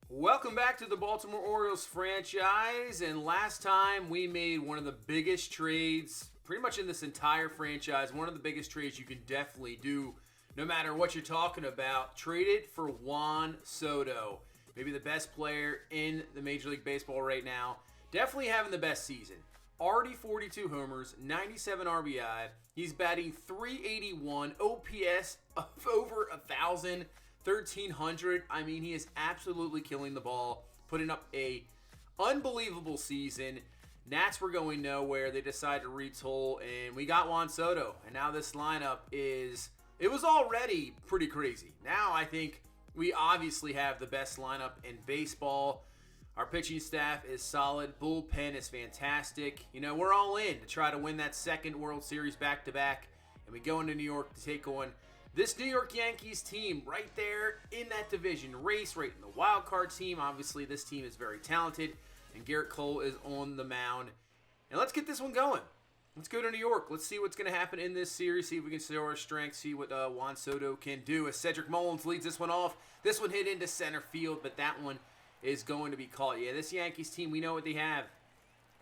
Welcome back to the Baltimore Orioles franchise, and last time we made one of the biggest trades pretty much in this entire franchise, one of the biggest trades you can definitely do no matter what you're talking about. Traded for Juan Soto, maybe the best player in the Major League Baseball right now, definitely having the best season. Already 42 homers, 97 RBI, he's batting .381, OPS of over 1,000, 1,300. I mean, he is absolutely killing the ball, putting up a unbelievable season. Nats were going nowhere. They decided to retool, and we got Juan Soto. And now this lineup it was already pretty crazy. Now I think we obviously have the best lineup in baseball. Our pitching staff is solid. Bullpen is fantastic. You know, we're all in to try to win that second World Series back-to-back. And we go into New York to take on this New York Yankees team right there in that division race, right in the wild card team. Obviously, this team is very talented, and Garrett Cole is on the mound. And let's get this one going. Let's go to New York. Let's see what's going to happen in this series, see if we can show our strength, see what Juan Soto can do. As Cedric Mullins leads this one off. This one hit into center field, but that one is going to be caught. Yeah, this Yankees team, we know what they have.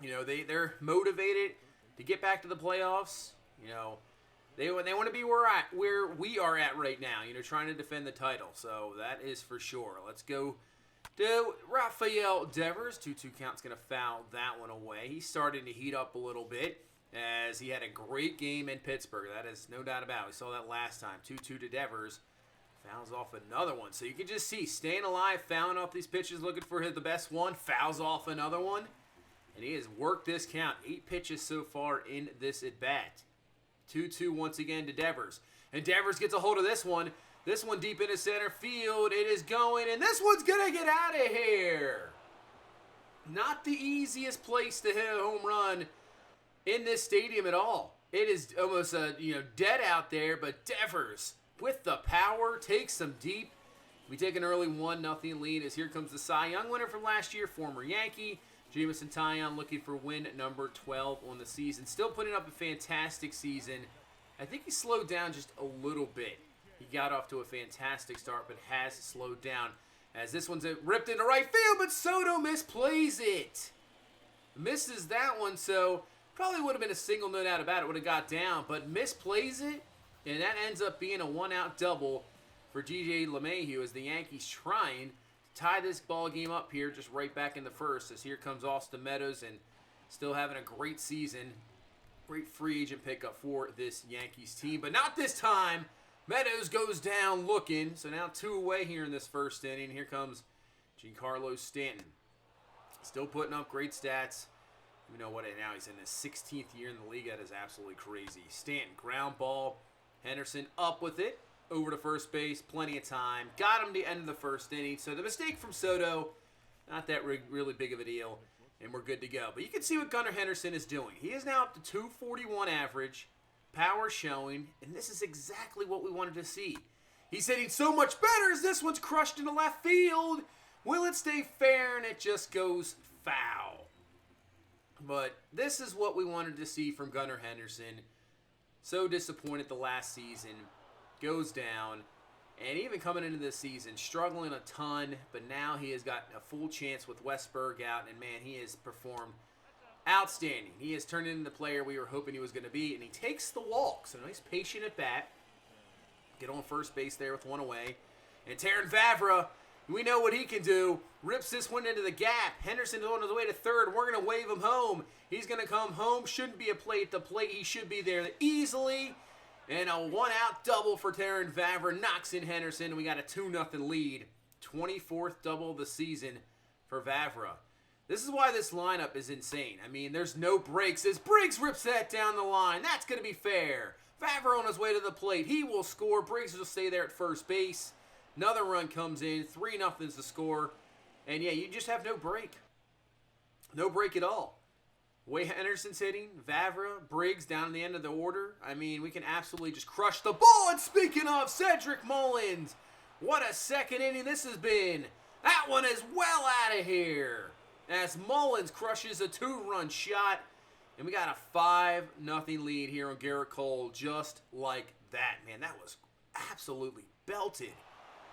You know, they're motivated to get back to the playoffs. You know, they want to be where we are at right now, you know, trying to defend the title. So that is for sure. Let's go to Rafael Devers. 2-2 count's going to foul that one away. He's starting to heat up a little bit as he had a great game in Pittsburgh. That is no doubt about it. We saw that last time. 2-2 to Devers. Fouls off another one. So you can just see, staying alive, fouling off these pitches, looking for the best one. Fouls off another one. And he has worked this count. 8 pitches so far in this at-bat. 2-2 once again to Devers. And Devers gets a hold of this one. This one deep into center field. It is going, and this one's going to get out of here. Not the easiest place to hit a home run in this stadium at all. It is almost dead out there, but Devers, with the power, takes them deep. We take an early 1-0 lead as here comes the Cy Young winner from last year, former Yankee, Jameson Taillon, looking for win number 12 on the season. Still putting up a fantastic season. I think he slowed down just a little bit. He got off to a fantastic start, but has slowed down as this one's ripped into right field, but Soto misplays it. Misses that one, so probably would have been a single, no doubt about it, would have got down, but misplays it. And that ends up being a one-out double for G.J. LeMahieu as the Yankees trying to tie this ball game up here just right back in the first as here comes Austin Meadows and still having a great season. Great free agent pickup for this Yankees team, but not this time. Meadows goes down looking, so now 2 away here in this first inning. Here comes Giancarlo Stanton. Still putting up great stats. You know what, now he's in his 16th year in the league. That is absolutely crazy. Stanton, ground ball. Henderson up with it, over to first base, plenty of time. Got him to end of the first inning. So the mistake from Soto, not that really big of a deal, and we're good to go. But you can see what Gunnar Henderson is doing. He is now up to 241 average, power showing, and this is exactly what we wanted to see. He's hitting so much better as this one's crushed into left field. Will it stay fair? And it just goes foul. But this is what we wanted to see from Gunnar Henderson. So disappointed the last season, goes down, and even coming into this season, struggling a ton, but now he has got a full chance with Westberg out, and man, he has performed outstanding. He has turned into the player we were hoping he was going to be, and he takes the walk, so nice patient at bat. Get on first base there with one away, and Terrin Vavra, we know what he can do. Rips this one into the gap. Henderson is on his way to third. We're going to wave him home. He's going to come home. Shouldn't be a play at the plate. He should be there easily. And a one-out double for Terrin Vavra. Knocks in Henderson. We got a 2-0 lead. 24th double of the season for Vavra. This is why this lineup is insane. I mean, there's no breaks. As Briggs rips that down the line, that's going to be fair. Vavra on his way to the plate. He will score. Briggs will stay there at first base. Another run comes in. 3-0 is the score. And yeah, you just have no break. No break at all. Way Henderson's hitting, Vavra, Briggs down in the end of the order. I mean, we can absolutely just crush the ball. And speaking of Cedric Mullins, what a second inning this has been. That one is well out of here. As Mullins crushes a 2-run shot. And we got a 5-0 lead here on Garrett Cole just like that. Man, that was absolutely belted.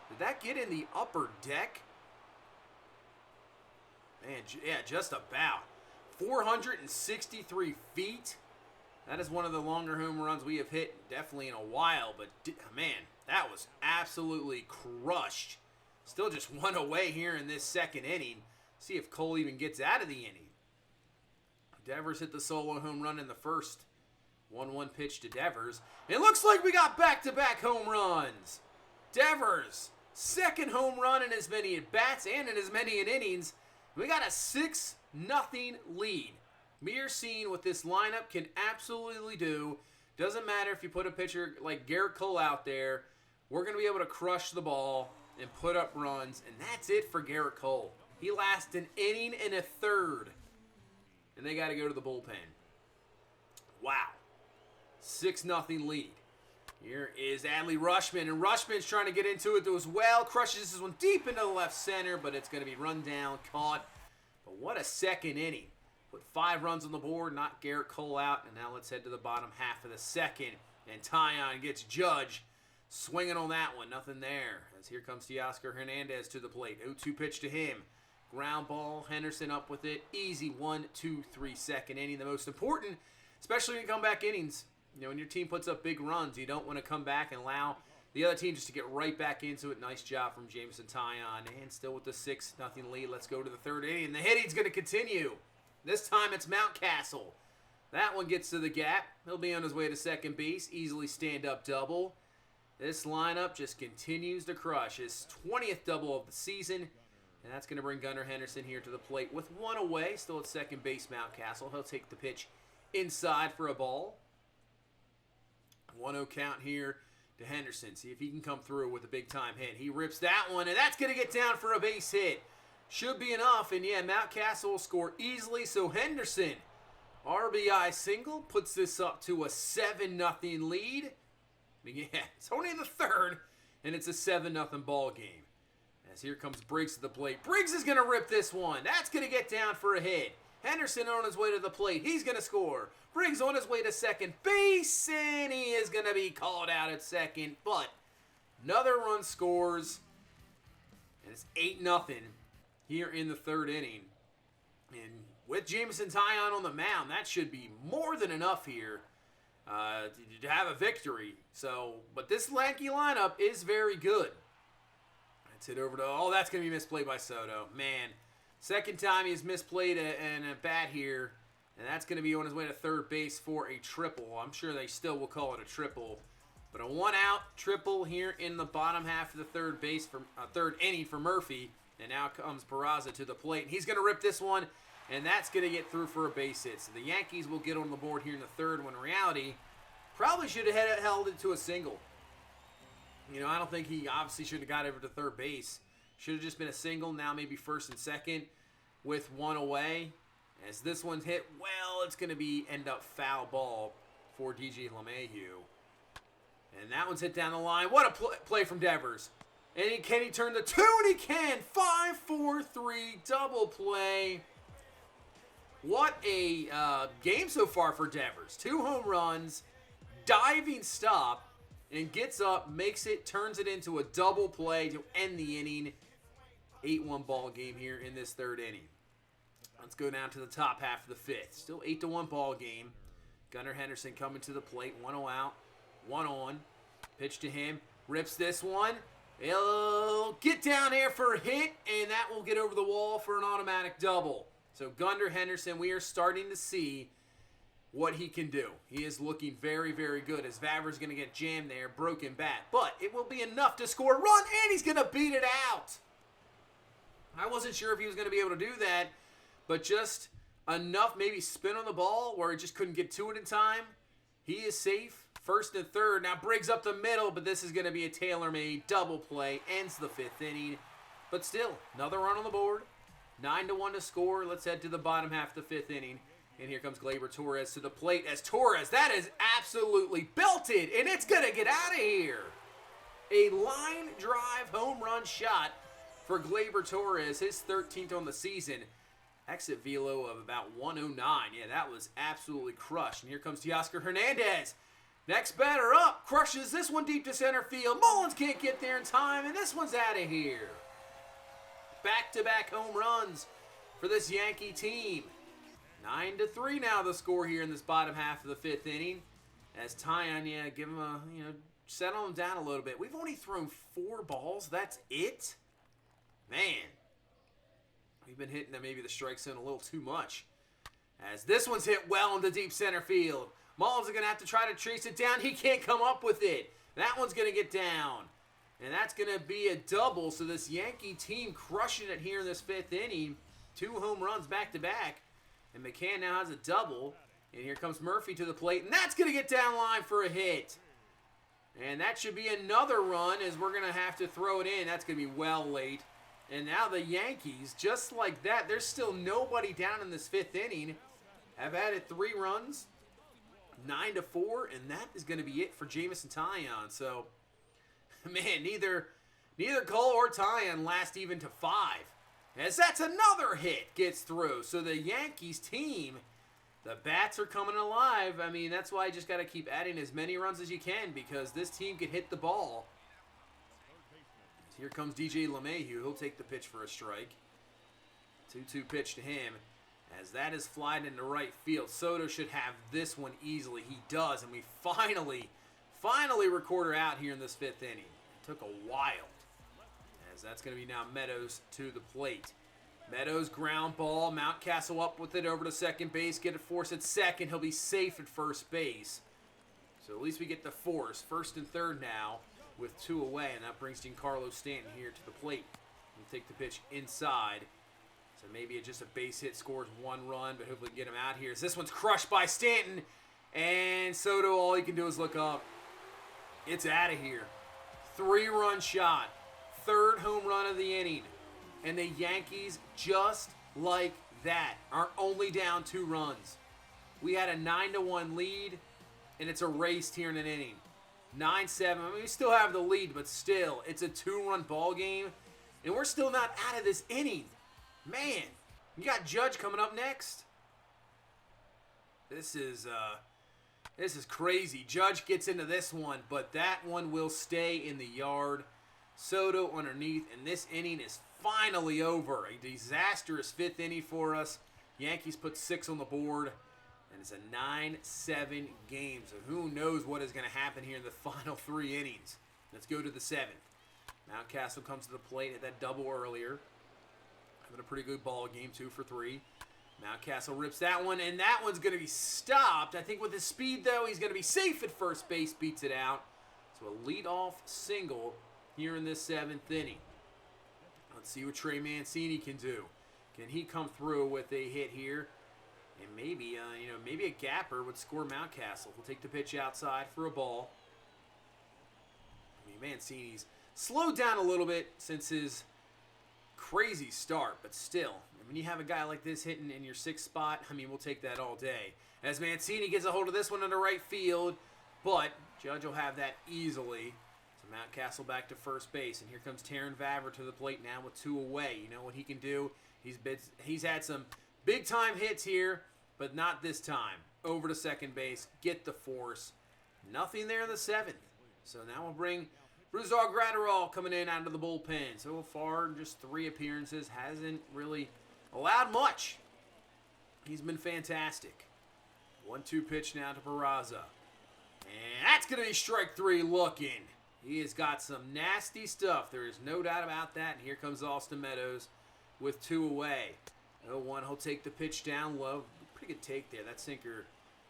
Did that get in the upper deck? Man, yeah, just about. 463 feet. That is one of the longer home runs we have hit definitely in a while. But, man, that was absolutely crushed. Still just one away here in this second inning. See if Cole even gets out of the inning. Devers hit the solo home run in the first. 1-1 pitch to Devers. It looks like we got back-to-back home runs. Devers, second home run in as many at-bats and in as many innings. We got a 6-0 lead. We are seeing what this lineup can absolutely do. Doesn't matter if you put a pitcher like Garrett Cole out there. We're going to be able to crush the ball and put up runs. And that's it for Garrett Cole. He lasts an inning and a third. And they got to go to the bullpen. Wow. 6-0 lead. Here is Adley Rutschman, and Rushman's trying to get into it as well. Crushes this one deep into the left center, but it's going to be run down, caught. But what a second inning. Put 5 runs on the board, knocked Garrett Cole out, and now let's head to the bottom half of the second. And Tyon gets Judge swinging on that one. Nothing there. As here comes Teoscar Hernandez to the plate. 0-2 pitch to him. Ground ball. Henderson up with it. Easy 1-2-3 second inning. The most important, especially in comeback innings. You know, when your team puts up big runs, you don't want to come back and allow the other team just to get right back into it. Nice job from Jameson Taillon. And still with the 6-0 lead. Let's go to the third inning. And the hitting's going to continue. This time it's Mountcastle. That one gets to the gap. He'll be on his way to second base. Easily stand-up double. This lineup just continues to crush. His 20th double of the season. And that's going to bring Gunnar Henderson here to the plate with one away. Still at second base, Mountcastle. He'll take the pitch inside for a ball. 1-0 count here to Henderson. See if he can come through with a big-time hit. He rips that one, and that's going to get down for a base hit. Should be enough, and yeah, Mountcastle will score easily. So Henderson, RBI single, puts this up to a 7-0 lead. Yeah, it's only the third, and it's a 7-0 ball game. As here comes Briggs to the plate. Briggs is going to rip this one. That's going to get down for a hit. Henderson on his way to the plate. He's going to score. Briggs on his way to second base, and he is going to be called out at second. But another run scores, and it's 8-0 here in the third inning. And with Jameson Taillon on the mound, that should be more than enough here to have a victory. So, but this Yankee lineup is very good. Let's hit over to, oh, that's going to be misplayed by Soto. Man, second time he's misplayed a bat here, and that's going to be on his way to third base for a triple. I'm sure they still will call it a triple. But a one-out triple here in the bottom half of the third inning for Murphy. And now comes Peraza to the plate. And he's going to rip this one, and that's going to get through for a base hit. So the Yankees will get on the board here in the third, when in reality, probably should have held it to a single. You know, I don't think he obviously should have got over to third base. Should have just been a single, now maybe first and second with one away. As this one's hit, well, it's going to end up foul ball for DJ LeMahieu. And that one's hit down the line. What a play from Devers. And can he turn the two? And he can. 5-4-3 double play. What a game so far for Devers. 2 home runs, diving stop, and gets up, makes it, turns it into a double play to end the inning. 8-1 ball game here in this third inning. Let's go down to the top half of the fifth. Still 8-1 ball game. Gunnar Henderson coming to the plate. 1-0 out, 1 on. Pitch to him. Rips this one. He'll get down there for a hit, and that will get over the wall for an automatic double. So Gunnar Henderson, we are starting to see what he can do. He is looking very, very good as Vavra's going to get jammed there, broken bat. But it will be enough to score a run, and he's going to beat it out. I wasn't sure if he was going to be able to do that, but just enough maybe spin on the ball where he just couldn't get to it in time. He is safe. First and third. Now Briggs up the middle, but this is going to be a tailor-made double play. Ends the fifth inning. But still, another run on the board. 9-1 to score. Let's head to the bottom half of the fifth inning. And here comes Gleyber Torres to the plate as Torres. That is absolutely belted, and it's going to get out of here. A line drive home run shot for Gleyber Torres, his 13th on the season. Exit velo of about 109. Yeah, that was absolutely crushed. And here comes Teoscar Hernandez. Next batter up. Crushes this one deep to center field. Mullins can't get there in time, and this one's out of here. Back-to-back home runs for this Yankee team. 9-3 now the score here in this bottom half of the 5th inning. As Tyon, give him a, settle him down a little bit. We've only thrown 4 balls. That's it? Man. We've been hitting maybe the strike zone a little too much. As this one's hit well into deep center field. Mullins is going to have to try to chase it down. He can't come up with it. That one's going to get down. And that's going to be a double. So this Yankee team crushing it here in this 5th inning. 2 home runs back to back. And McCann now has a double. And here comes Murphy to the plate. And that's going to get down line for a hit. And that should be another run as we're going to have to throw it in. That's going to be well late. And now the Yankees, just like that, there's still nobody down in this 5th inning, have added 3 runs, 9-4, and that is going to be it for Jameson Taillon. So, man, neither Cole or Taillon last even to 5. As that's another hit gets through. So the Yankees team, the bats are coming alive. I mean, that's why you just got to keep adding as many runs as you can because this team can hit the ball. Here comes DJ LeMahieu. He'll take the pitch for a strike. 2-2 pitch to him. As that is flying into right field. Soto should have this one easily. He does. And we finally record her out here in this 5th inning. It took a while. As that's going to be now Meadows to the plate. Meadows ground ball. Mountcastle up with it over to second base. Get a force at second. He'll be safe at first base. So at least we get the force. First and third now with 2 away. And that brings Giancarlo Stanton here to the plate. He'll take the pitch inside. So maybe just a base hit scores 1 run, but hopefully get him out here. As this one's crushed by Stanton. And Soto, all he can do is look up. It's out of here. 3-run shot. 3rd home run of the inning. And the Yankees, just like that, are only down 2 runs. We had a 9-1 lead, and it's erased here in an inning. 9-7. I mean, we still have the lead, but still, it's a 2-run ball game, and we're still not out of this inning. Man, you got Judge coming up next. This is crazy. Judge gets into this one, but that one will stay in the yard. Soto underneath, and this inning is finally over. A disastrous 5th inning for us. Yankees put 6 on the board, and it's a 9-7 game. So who knows what is going to happen here in the final 3 innings. Let's go to the 7th. Mountcastle comes to the plate at that double earlier. Having a pretty good ball game, 2 for 3. Mountcastle rips that one, and that one's going to be stopped. I think with his speed, though, he's going to be safe at first base, beats it out. So a leadoff single here in this 7th inning. Let's see what Trey Mancini can do. Can he come through with a hit here? And maybe, maybe a gapper would score Mountcastle. We'll take the pitch outside for a ball. I mean, Mancini's slowed down a little bit since his crazy start, but still, when you have a guy like this hitting in your 6th spot, I mean, we'll take that all day. As Mancini gets a hold of this one into right field, but Judge will have that easily. So Mountcastle back to first base, and here comes Taron Vavra to the plate now with 2 away. You know what he can do? He's had some big-time hits here, but not this time. Over to second base, get the force. Nothing there in the 7th. So now we'll bring Brusdar Graterol coming in out of the bullpen. So far, just 3 appearances. Hasn't really allowed much. He's been fantastic. 1-2 pitch now to Peraza. And that's going to be strike 3 looking. He has got some nasty stuff. There is no doubt about that. And here comes Austin Meadows with 2 away. 0-1, he'll take the pitch down low. Pretty good take there. That sinker,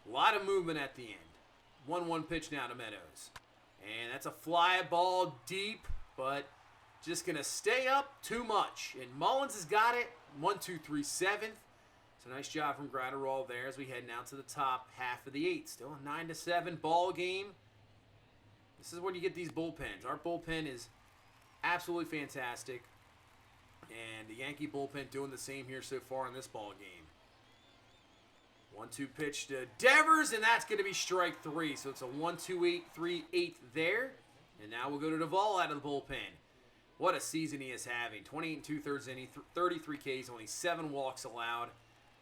a lot of movement at the end. 1-1 pitch now to Meadows. And that's a fly ball deep, but just going to stay up too much. And Mullins has got it. 1-2-3 7th. So nice job from Graterol there as we head now to the top half of the 8th. Still a 9-7 ball game. This is when you get these bullpens. Our bullpen is absolutely fantastic. And the Yankee bullpen doing the same here so far in this ball game. 1-2 pitch to Devers, and that's going to be strike 3. So it's a 1-2-8-3-8 there. And now we'll go to Duvall out of the bullpen. What a season he is having. 28 2/3 inning, 33 Ks, only 7 walks allowed.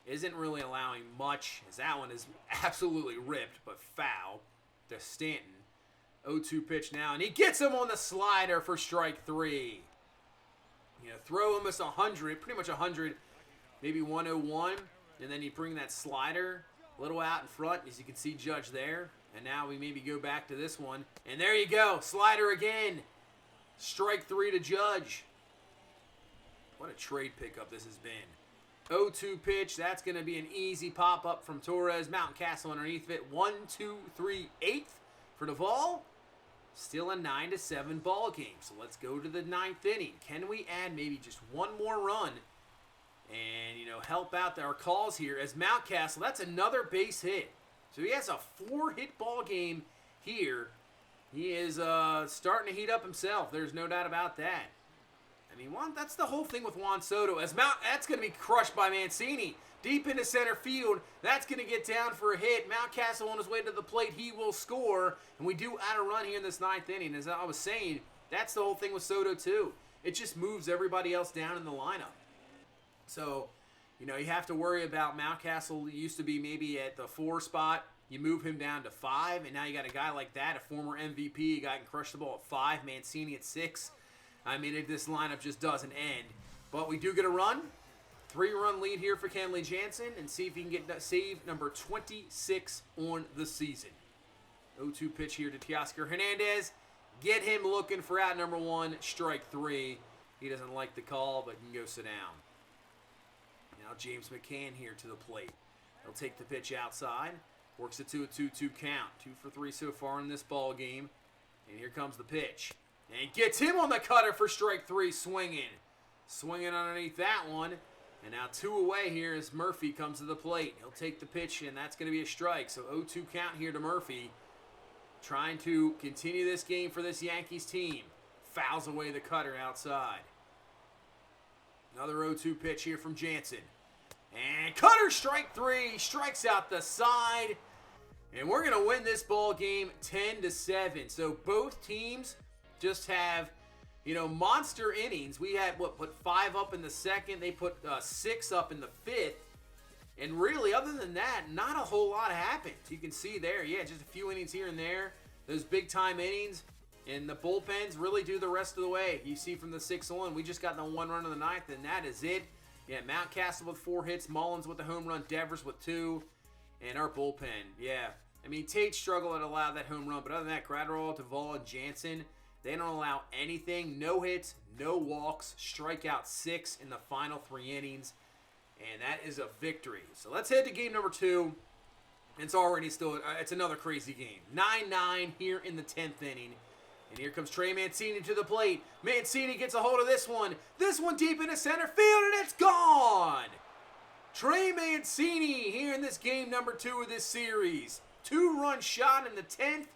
Isn't really allowing much, as that one is absolutely ripped, but foul to Stanton. 0-2 pitch now, and he gets him on the slider for strike 3. You know, throw almost 100, pretty much 100 maybe 101, and then you bring that slider a little out in front, as you can see Judge there. And now we maybe go back to this one. And there you go. Slider again. Strike 3 to Judge. What a trade pickup this has been. 0-2 pitch. That's going to be an easy pop-up from Torres. Mountain Castle underneath of it. 1, 2, 3, 8th for Duvall. Still a 9-7 ball game. So let's go to the 9th inning. Can we add maybe just one more run and, help out our calls here as Mountcastle? That's another base hit. So he has a 4-hit ball game here. He is starting to heat up himself. There's no doubt about that. I mean, that's the whole thing with Juan Soto. That's going to be crushed by Mancini. Deep into center field. That's going to get down for a hit. Mountcastle on his way to the plate. He will score. And we do add a run here in this 9th inning. As I was saying, that's the whole thing with Soto too. It just moves everybody else down in the lineup. So, you have to worry about Mountcastle. Used to be maybe at the 4 spot. You move him down to 5, and now you got a guy like that, a former MVP, a guy can crush the ball at 5, Mancini at 6. I mean, this lineup just doesn't end. But we do get a run. 3-run lead here for Kenley Jansen, and see if he can get save number 26 on the season. 0-2 pitch here to Teoscar Hernandez. Get him looking for out number 1, strike 3. He doesn't like the call, but can go sit down. Now James McCann here to the plate. He'll take the pitch outside. Works it to a 2-2 count. 2 for 3 so far in this ball game. And here comes the pitch. And gets him on the cutter for strike 3, swinging. Swinging underneath that one. And now 2 away here as Murphy comes to the plate. He'll take the pitch, and that's going to be a strike. So 0-2 count here to Murphy. Trying to continue this game for this Yankees team. Fouls away the cutter outside. Another 0-2 pitch here from Jansen. And cutter, strike 3. Strikes out the side. And we're going to win this ball game 10-7. So both teams just have, monster innings. We had, put 5 up in the 2nd. They put 6 up in the 5th. And really, other than that, not a whole lot happened. You can see there, just a few innings here and there. Those big-time innings. And the bullpens really do the rest of the way. You see from the 6th on, we just got the 1 run in the 9th, and that is it. Yeah, Mountcastle with 4 hits, Mullins with the home run, Devers with 2, and our bullpen, I mean, Tate struggled to allow that home run, but other than that, Gratterall, Duvall, and Jansen, they don't allow anything. No hits, no walks, strikeout 6 in the final 3 innings, and that is a victory. So let's head to game number 2. It's already it's another crazy game. 9-9 here in the 10th inning. And here comes Trey Mancini to the plate. Mancini gets a hold of this one. This one deep into center field, and it's gone. Trey Mancini here in this game number 2 of this series. 2-run shot in the 10th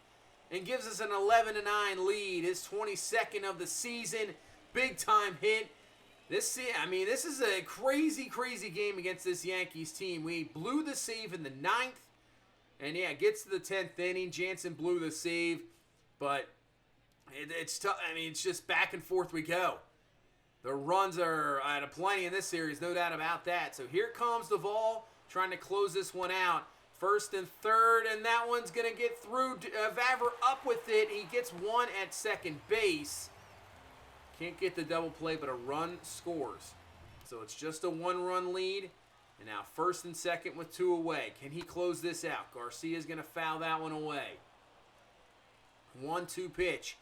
and gives us an 11-9 lead. His 22nd of the season. Big-time hit. This is a crazy, crazy game against this Yankees team. We blew the save in the 9th. And, gets to the 10th inning. Jansen blew the save. But it's tough. I mean, it's just back and forth we go. The runs are at a plenty in this series, no doubt about that. So here comes Duvall trying to close this one out. 1st and 3rd, and that one's going to get through. Vavra up with it. He gets 1 at 2nd base. Can't get the double play, but a run scores. So it's just a 1-run lead. And now 1st and 2nd with 2 away. Can he close this out? Garcia's going to foul that one away. 1-2 pitch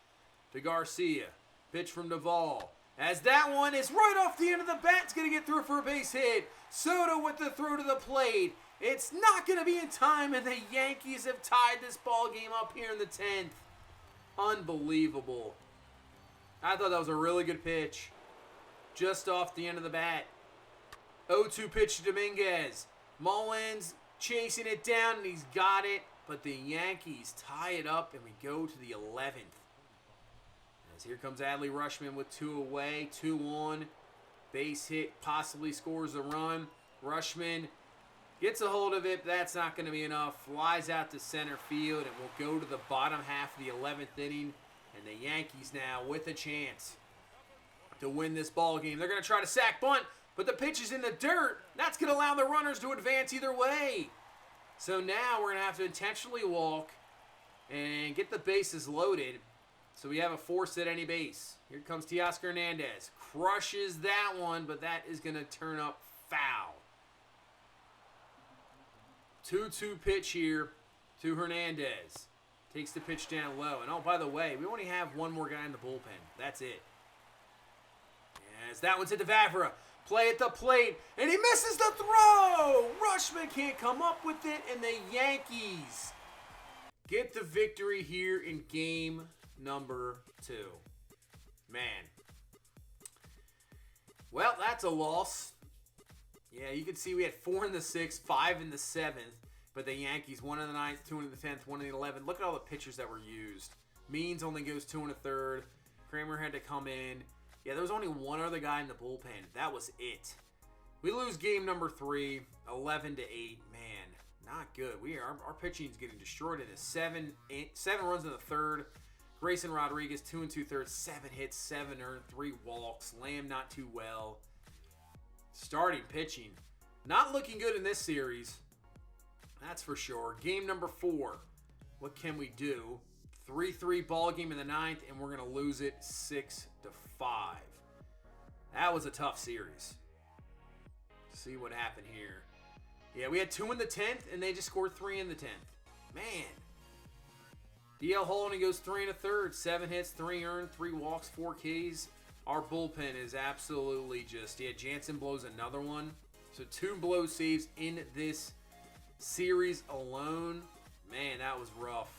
to Garcia. Pitch from Duvall. As that one is right off the end of the bat. It's going to get through for a base hit. Soto with the throw to the plate. It's not going to be in time, and the Yankees have tied this ball game up here in the 10th. Unbelievable. I thought that was a really good pitch. Just off the end of the bat. 0-2 pitch to Dominguez. Mullins chasing it down, and he's got it. But the Yankees tie it up, and we go to the 11th. As here comes Adley Rutschman with 2 away, 2 on. Base hit, possibly scores a run. Rutschman gets a hold of it, but that's not going to be enough. Flies out to center field, and we'll go to the bottom half of the 11th inning. And the Yankees now with a chance to win this ball game. They're going to try to sack bunt, but the pitch is in the dirt. That's going to allow the runners to advance either way. So now we're going to have to intentionally walk and get the bases loaded. So we have a force at any base. Here comes Teoscar Hernandez. Crushes that one, but that is going to turn up foul. 2-2 pitch here to Hernandez. Takes the pitch down low. And oh, by the way, we only have one more guy in the bullpen. That's it. As that one's hit to Vavra. Play at the plate. And he misses the throw. Rushman can't come up with it. And the Yankees get the victory here in game number 2. Man. Well, that's a loss. Yeah, you can see we had 4 in the 6th, 5 in the 7th. But the Yankees, 1 in the 9th, 2 in the 10th, 1 in the 11th. Look at all the pitchers that were used. Means only goes 2 and a third. Kramer had to come in. Yeah, there was only one other guy in the bullpen. That was it. We lose game number 3, 11-8. Man, not good. Our pitching is getting destroyed in this. 7 runs in the 3rd. Grayson Rodriguez, 2 2/3, 7 hits, 7 earned, 3 walks. Lamb not too well. Starting pitching. Not looking good in this series. That's for sure. Game number 4. What can we do? 3-3 ball game in the 9th, and we're going to lose it 6-5. That was a tough series. See what happened here. Yeah, we had 2 in the 10th, and they just scored 3 in the 10th. Man. DL Hall only goes 3 1/3, 7 hits, 3 earned, 3 walks, 4 Ks. Our bullpen is absolutely just... Yeah, Jansen blows another one. So 2 blow saves in this series alone. Man, that was rough.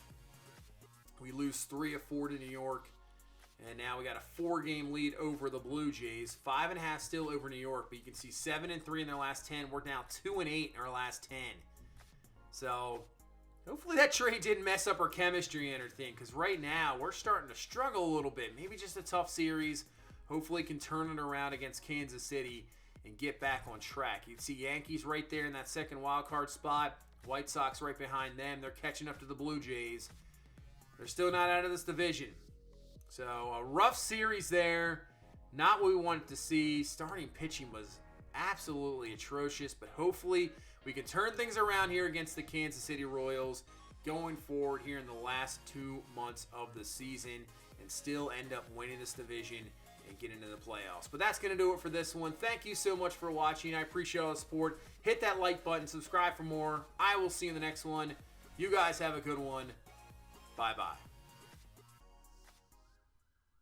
We lose 3 of 4 to New York. And now we got a 4-game lead over the Blue Jays. 5.5 still over New York. But you can see 7-3 in their last 10. We're now 2-8 in our last 10. So hopefully that trade didn't mess up our chemistry and everything. Because right now we're starting to struggle a little bit. Maybe just a tough series. Hopefully can turn it around against Kansas City and get back on track. You can see Yankees right there in that second wild card spot. White Sox right behind them. They're catching up to the Blue Jays. They're still not out of this division. So a rough series there. Not what we wanted to see. Starting pitching was absolutely atrocious. But hopefully we can turn things around here against the Kansas City Royals going forward here in the last 2 months of the season and still end up winning this division and get into the playoffs. But that's going to do it for this one. Thank you so much for watching. I appreciate all the support. Hit that like button. Subscribe for more. I will see you in the next one. You guys have a good one. Bye-bye.